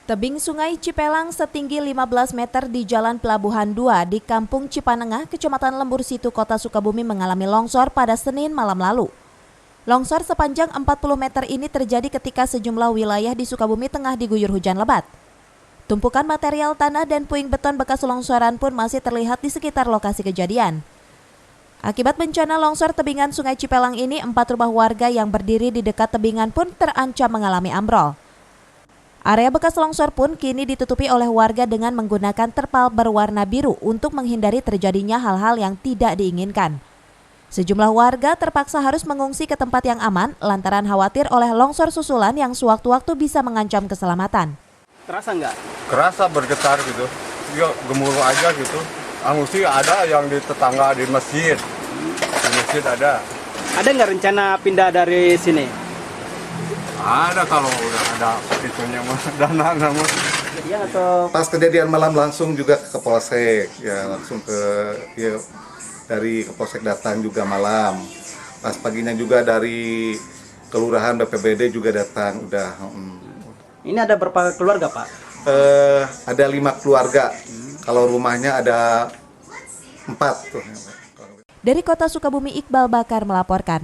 Tebing Sungai Cipelang setinggi 15 meter di Jalan Pelabuhan 2 di Kampung Cipanengah, Kecamatan Lembur Situ, Kota Sukabumi mengalami longsor pada Senin malam lalu. Longsor sepanjang 40 meter ini terjadi ketika sejumlah wilayah di Sukabumi tengah diguyur hujan lebat. Tumpukan material tanah dan puing beton bekas longsoran pun masih terlihat di sekitar lokasi kejadian. Akibat bencana longsor tebingan Sungai Cipelang ini, 4 rumah warga yang berdiri di dekat tebingan pun terancam mengalami ambrol. Area bekas longsor pun kini ditutupi oleh warga dengan menggunakan terpal berwarna biru untuk menghindari terjadinya hal-hal yang tidak diinginkan. Sejumlah warga terpaksa harus mengungsi ke tempat yang aman lantaran khawatir oleh longsor susulan yang sewaktu-waktu bisa mengancam keselamatan. Kerasa nggak? Kerasa bergetar gitu, ya gemuruh aja gitu. Anggusi ada yang di tetangga di masjid ada. Ada nggak rencana pindah dari sini? Ada kalau udah ada itunya mah dana namun. Kejadian atau pas kejadian malam langsung juga ke Polsek, ya langsung dari Polsek datang juga malam. Pas paginya juga dari kelurahan BPBD juga datang udah. Ini ada berapa keluarga, Pak? Ada 5 keluarga. Kalau rumahnya ada 4 tuh. Dari Kota Sukabumi, Iqbal Bakar melaporkan.